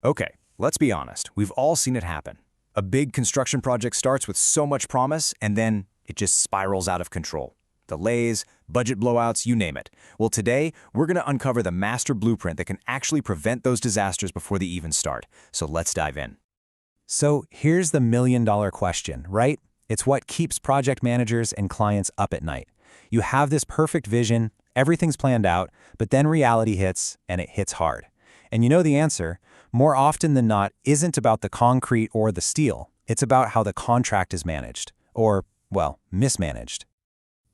Okay, let's be honest. We've all seen it happen. A big construction project starts with so much promise, and then it just spirals out of control. Delays, budget blowouts, you name it. Well, today, we're going to uncover the master blueprint that can actually prevent those disasters before they even start. So let's dive in. So here's the million-dollar question, right? It's what keeps project managers and clients up at night. You have this perfect vision, everything's planned out, but then reality hits, and it hits hard. And you know the answer, more often than not, isn't about the concrete or the steel. It's about how the contract is managed, or, well, mismanaged.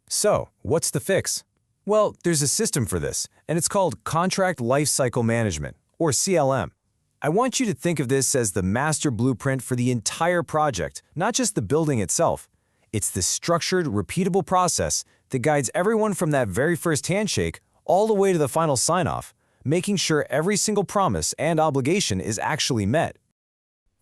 So, what's the fix? Well, there's a system for this, and it's called Contract Lifecycle Management, or CLM. I want you to think of this as the master blueprint for the entire project, not just the building itself. It's the structured, repeatable process that guides everyone from that very first handshake all the way to the final sign-off, making sure every single promise and obligation is actually met.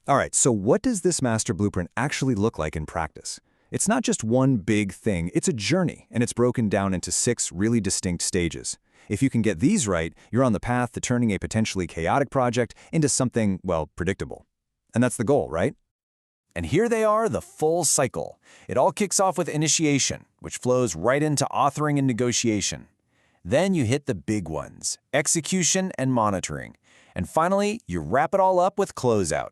All right, so what does this master blueprint actually look like in practice? It's not just one big thing, it's a journey, and it's broken down into 6 really distinct stages. If you can get these right, you're on the path to turning a potentially chaotic project into something, well, predictable. And that's the goal, right? And here they are, the full cycle. It all kicks off with initiation, which flows right into authoring and negotiation. Then you hit the big ones, execution and monitoring. And finally, you wrap it all up with closeout.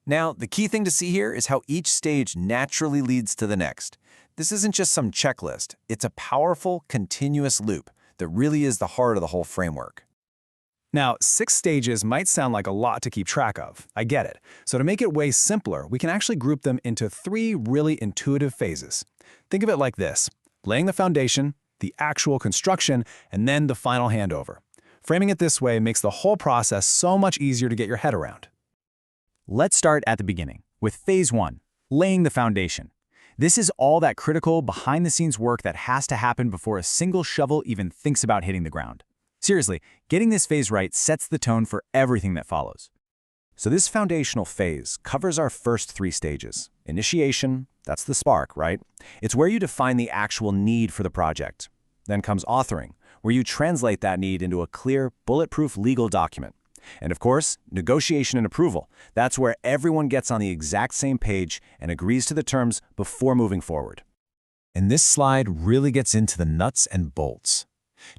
Now, the key thing to see here is how each stage naturally leads to the next. This isn't just some checklist. It's a powerful, continuous loop that really is the heart of the whole framework. Now, 6 stages might sound like a lot to keep track of. I get it. So to make it way simpler, we can actually group them into 3 really intuitive phases. Think of it like this: laying the foundation, the actual construction, and then the final handover. Framing it this way makes the whole process so much easier to get your head around. Let's start at the beginning, with Phase 1, laying the foundation. This is all that critical behind-the-scenes work that has to happen before a single shovel even thinks about hitting the ground. Seriously, getting this phase right sets the tone for everything that follows. So this foundational phase covers our first 3 stages. Initiation, that's the spark, right? It's where you define the actual need for the project. Then comes authoring, where you translate that need into a clear, bulletproof legal document. And of course, negotiation and approval. That's where everyone gets on the exact same page and agrees to the terms before moving forward. And this slide really gets into the nuts and bolts.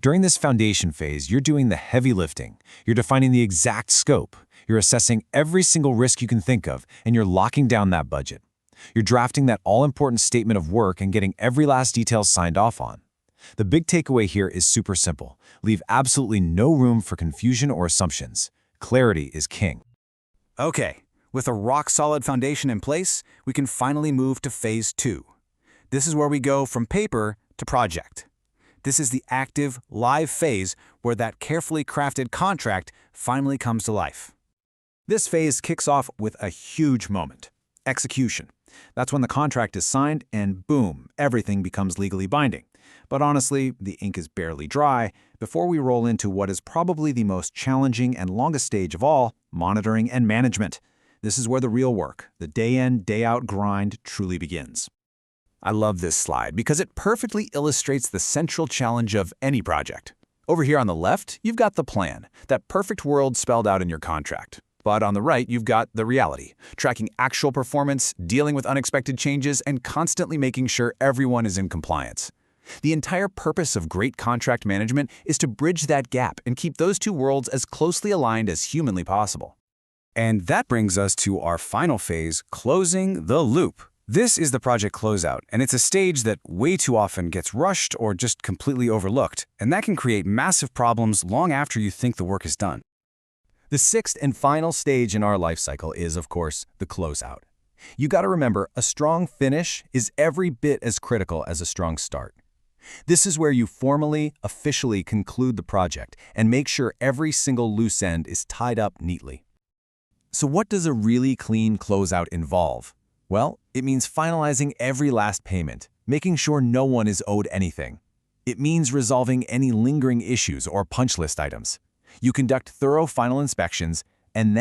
During this foundation phase, you're doing the heavy lifting. You're defining the exact scope. You're assessing every single risk you can think of, and you're locking down that budget. You're drafting that all-important statement of work and getting every last detail signed off on. The big takeaway here is super simple. Leave absolutely no room for confusion or assumptions. Clarity is king. Okay, with a rock-solid foundation in place, we can finally move to Phase 2. This is where we go from paper to project. This is the active, live phase where that carefully crafted contract finally comes to life. This phase kicks off with a huge moment: execution. That's when the contract is signed and boom, everything becomes legally binding. But honestly, the ink is barely dry before we roll into what is probably the most challenging and longest stage of all, monitoring and management. This is where the real work, the day-in, day-out grind, truly begins. I love this slide because it perfectly illustrates the central challenge of any project. Over here on the left, you've got the plan, that perfect world spelled out in your contract. But on the right, you've got the reality, tracking actual performance, dealing with unexpected changes, and constantly making sure everyone is in compliance. The entire purpose of great contract management is to bridge that gap and keep those 2 worlds as closely aligned as humanly possible. And that brings us to our final phase, closing the loop. This is the project closeout, and it's a stage that way too often gets rushed or just completely overlooked, and that can create massive problems long after you think the work is done. The 6th and final stage in our life cycle is, of course, the closeout. You got to remember, a strong finish is every bit as critical as a strong start. This is where you formally, officially conclude the project and make sure every single loose end is tied up neatly. So what does a really clean closeout involve? Well, it means finalizing every last payment, making sure no one is owed anything. It means resolving any lingering issues or punch list items. You conduct thorough final inspections, and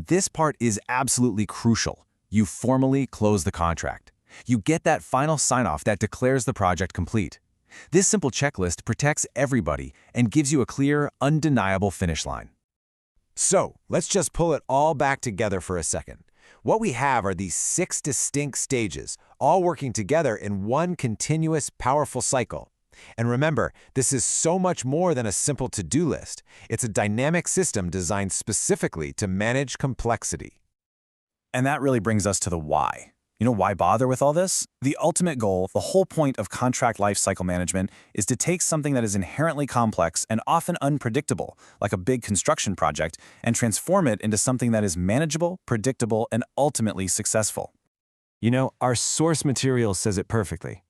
this part is absolutely crucial, you formally close the contract. You get that final sign-off that declares the project complete. This simple checklist protects everybody and gives you a clear, undeniable finish line. So let's just pull it all back together for a second. What we have are these 6 distinct stages, all working together in one continuous, powerful cycle. And remember, this is so much more than a simple to-do list. It's a dynamic system designed specifically to manage complexity. And that really brings us to the why. You know, why bother with all this? The ultimate goal, the whole point of contract lifecycle management, is to take something that is inherently complex and often unpredictable, like a big construction project, and transform it into something that is manageable, predictable, and ultimately successful. You know, our source material says it perfectly.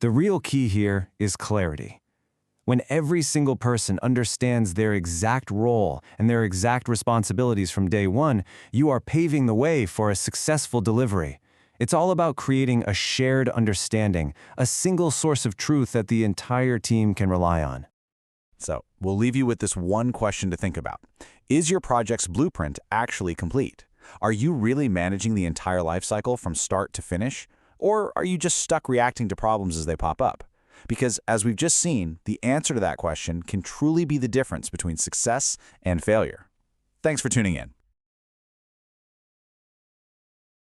The real key here is clarity. When every single person understands their exact role and their exact responsibilities from day one, you are paving the way for a successful delivery. It's all about creating a shared understanding, a single source of truth that the entire team can rely on. So we'll leave you with this one question to think about. Is your project's blueprint actually complete? Are you really managing the entire life cycle from start to finish? Or are you just stuck reacting to problems as they pop up? Because as we've just seen, the answer to that question can truly be the difference between success and failure. Thanks for tuning in.